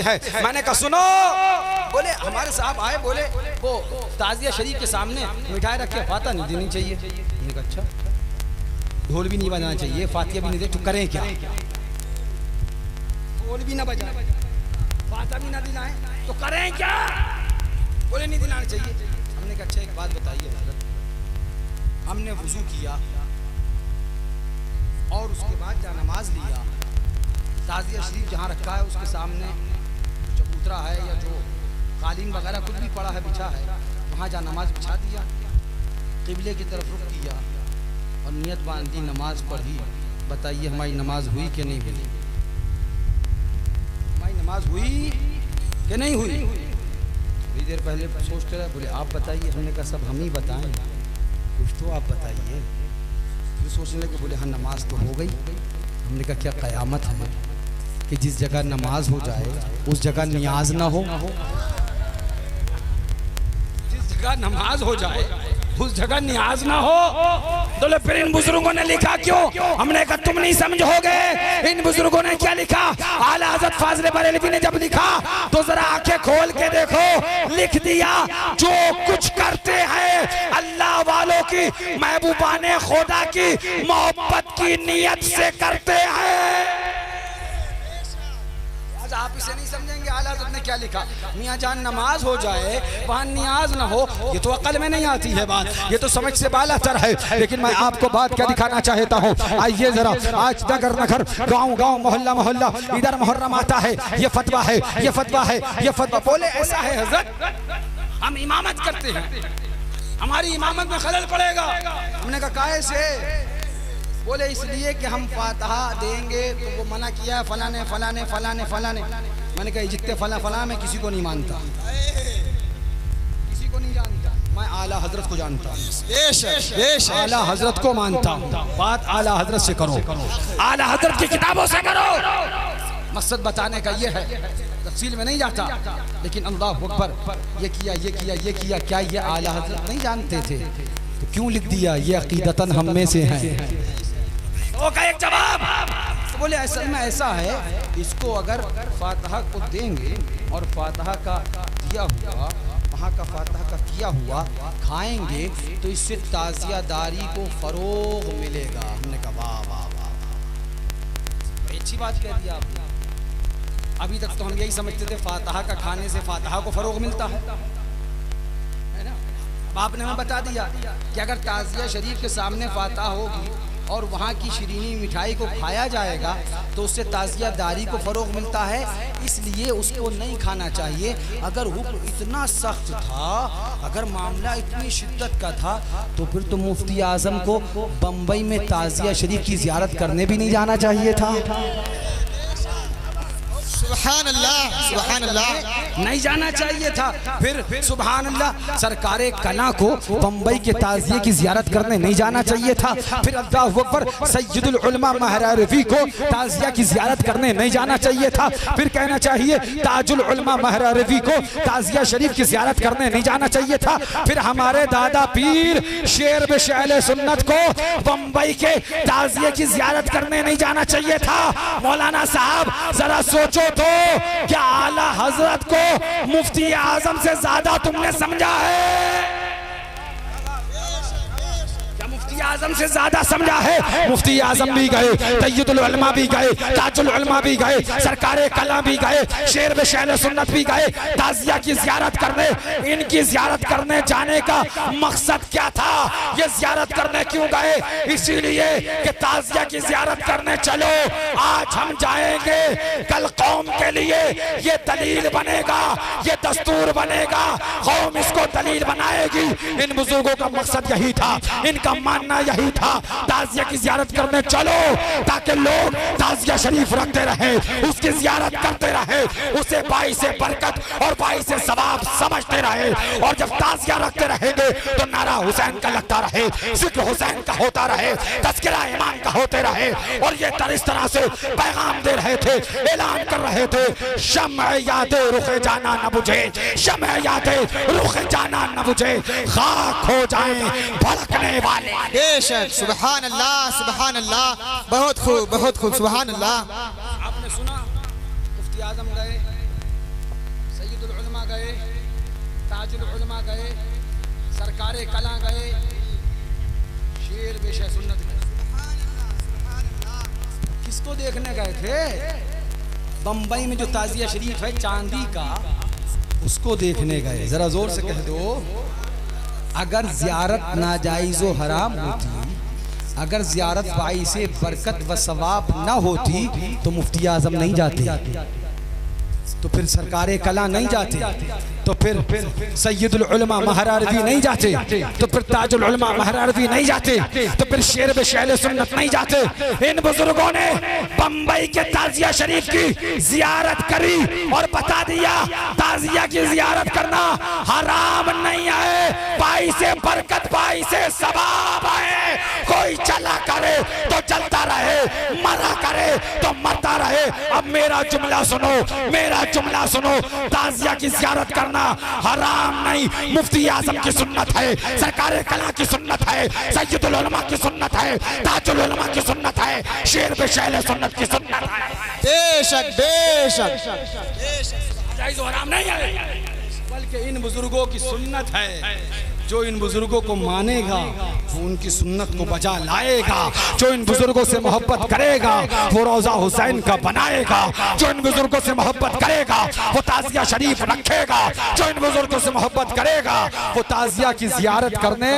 करते हैं। मैंने कहा सुनो, बोले हमारे साहब आए, बोले वो ताजिया शरीफ के सामने मिठाई रख के फातिहा नहीं देनी चाहिए। मैंने कहा अच्छा, ढोल भी नहीं बजाना चाहिए, फातिहा भी नहीं दे, तो करें क्या? ढोल भी ना बजाए, फातिहा भी ना दिलाएं, तो करें क्या? बोले नहीं दिलाना चाहिए। हमने कहा अच्छा एक बात बताइए हज़रत, हमने वुज़ू किया और उसके बाद जा नमाज लिया, ताज़िया शरीफ जहाँ रखा है उसके सामने चबूतरा है या जो कालीन वगैरह कुछ भी पड़ा है, बिछा है, वहाँ जा नमाज बिछा दिया, क़िबले की तरफ रुख किया और नियत बांधी, नमाज पढ़ी। बताइए हमारी नमाज हुई कि नहीं हुई? हमारी नमाज हुई कि नहीं हुई? थोड़ी देर पहले सोचते रहे, बोले आप बताइए। हमने कहा सब हम ही बताएं, कुछ तो आप बताइए। फिर सोचने लगे, बोले हाँ नमाज तो हो गई। हमने कहा क्या क़यामत है कि जिस जगह नमाज हो जाए उस जगह नियाज ना हो? जिस जगह नमाज हो जाए उस जगह नियाज ना हो? तो फिर इन बुजुर्गों ने लिखा क्यों? हमने कहा तुम नहीं समझोगे। इन बुजुर्गों ने क्या लिखा? आला हज़रत फाज़िल बरेलवी ने जब लिखा तो जरा आंखें खोल के देखो, लिख दिया जो कुछ करते हैं अल्लाह वालों की, महबूबाने खुदा की मोहब्बत की नीयत से करते हैं। आप इसे नहीं समझेंगे। आला हज़रत ने क्या लिखा? मियाँ जान नमाज हो जाए वहाँ नियाज ना हो, ये तो अकल में नहीं आती है बात, ये तो समझ से बालातर है। लेकिन मैं आपको बात क्या दिखाना चाहता हूँ, आइए जरा, आज नगर नगर, गाँव गाँव, मोहल्ला मोहल्ला, इधर मुहर्रम आता है, ये फतवा है, ये फतवा है, ये फतवा। बोले ऐसा है हज़रत, हम इमामत करते हैं, हमारी इमामत में खलल पड़ेगा। हमने कहा काहे से? बोले इसलिए कि हम फातिहा देंगे तो वो मना किया है फलाने फलाने फलाने फलाने। मैंने कहा जितने फला फला मैं किसी को नहीं मानता, किसी को नहीं जानता, मैं आला हजरत को जानता हूँ, आला हजरत को मानता हूँ। बात आला हजरत से करो, आला हजरत की किताबों से करो। मकसद बताने का ये है, तफसील में नहीं जाता, लेकिन अल्लाह अकबर, ये किया ये किया ये किया, क्या ये आला हजरत नहीं जानते थे? तो क्यों लिख दिया ये अकीदतन हम में से है? का एक जवाब। तो बोले असल में ऐसा है, इसको अगर फातिहा को देंगे और फातिहा का दिया हुआ, वहाँ का फातिहा का किया हुआ खाएंगे तो इससे ताज़ियादारी को फरोग मिलेगा। हमने कहा वाह वाह वाह, अच्छी बात कह दी आपने। अभी तक तो हम यही समझते थे फातिहा का खाने से फातिहा को फरोग मिलता है ना? अब आपने हमें बता दिया कि अगर ताज़िया शरीफ के सामने फातिहा होगी और वहाँ की शीरीनी मिठाई को खाया जाएगा तो उससे ताज़ियादारी को फ़रोग़ मिलता है, इसलिए उसको नहीं खाना चाहिए। अगर हुक्म इतना सख्त था, अगर मामला इतनी शिद्दत का था, तो फिर तो मुफ्ती आज़म को बम्बई में ताज़िया शरीफ की ज़ियारत करने भी नहीं जाना चाहिए था। सुभान अल्लाह, सुभान अल्लाह, नहीं जाना चाहिए था। फिर सुभान अल्लाह, सरकारे कला को बम्बई के ताज़िये की ज़ियारत करने नहीं जाना चाहिए था। फिर अल्लाहु अकबर, सैयदुल उलमा महरा रफ़ी को ताज़िया की ज़ियारत करने नहीं जाना चाहिए था। फिर कहना चाहिए ताजुल उलमा महरा रफ़ी को ताज़िया शरीफ की ज़ियारत करने नहीं जाना चाहिए था। फिर हमारे दादा पीर शेर बेशअले सुन्नत को बम्बई के ताज़िये की ज़ियारत करने नहीं जाना चाहिए था। मौलाना साहब जरा सोचो तो, क्या आला हजरत को मुफ्ती आजम से ज्यादा तुमने समझा है? आजम से ज्यादा समझा है? मुफ्ती आजम भी गए, सय्यदुल उलमा भी गए, ताजुल उलमा भी गए, सरकारे कला भी गए, शेर बेशअले सुन्नत भी गए ताज़िया की ज़ियारत करने। इनकी ज़ियारत करने जाने का मकसद क्या था? ये ज़ियारत करने क्यों गए? इसीलिए कि ताज़िया की ज़ियारत करने चलो, आज हम जाएंगे, कल कौम के लिए ये दलील बनेगा, ये दस्तूर बनेगा, कौम इसको दलील बनाएगी। इन बुजुर्गों का मकसद यही था, इनका मानना यही था, ताज़िया की ज़ियारत करने चलो ताकि लोग ताज़िया शरीफ रखते रहे, उसकी ज़ियारत करते रहे, उसे बाइसे बरकत और बाइसे सवाब समझते रहे। और जब ताज़िया रखते रहेंगे तो नारा हुसैन का लगता रहे, जिक्र हुसैन का होता रहे, तज़किरा इमाम का होते रहे। और ये इस तरह से पैगाम दे रहे थे, ऐलान कर रहे थे, शम्अ यादे रुखे जाना न बुझे, शम्अ यादे रुखे जाना न बुझे, खाक हो जाएं भड़कने वाले। बेशक, सुभान अल्लाह, सुभान अल्लाह, बहुत खूब, बहुत खूब, सुभान अल्लाह। आपने सुना मुफ्ती आजम गए, ताजुल उलमा गए, सरकारे कला गए, शेर बेशे सुन्नत गए। किसको देखने गए थे? बंबई में जो ताजिया शरीफ है चांदी का, उसको देखने गए। जरा जोर से कह दो, अगर जियारत नाजायज़ो हराम होती, अगर जियारत बाई से बरकत व सवाब ना होती तो मुफ्ती आजम नहीं जाते, तो फिर सरकारे कला नहीं जाते, तो फिर सैयदुल उलमा महरारवी नहीं जाते, तो फिर ताजुल उलमा महरारवी नहीं जाते, तो फिर शेर बेशैल सुन्नत नहीं जाते। इन बुजुर्गों ने बंबई के ताजिया शरीफ की जियारत करी और बता दिया ताजिया की जियारत करना हराम नहीं है, पाई से बरकत, पाई से सवाब है। कोई चला करे तो चलता रहे, मरा करे तो मरता रहे। अब मेरा जुमला सुनो, मेरा जुमला सुनो, ताजिया की जियारत करना हराम नहीं, मुफ्ती आजम की सुन्नत है, सरकार कला की सुन्नत है, सैयदुल उलमा की सुन्नत है, ताजुल उलमा की सुन्नत है, शेर बेशैल सुन्नत की सुन्नत है। बेशक बेशक जायज़ हराम नहीं है, बल्कि इन बुजुर्गों की सुन्नत है। जो इन बुजुर्गों को मानेगा वो उनकी सुन्नत को बजा लाएगा, जो इन बुजुर्गों से मोहब्बत करेगा वो रोजा हुसैन का बनाएगा, जो इन बुजुर्गों से मोहब्बत करेगा वो ताजिया शरीफ रखेगा, जो इन बुजुर्गों से मोहब्बत करेगा वो ताजिया की जियारत करने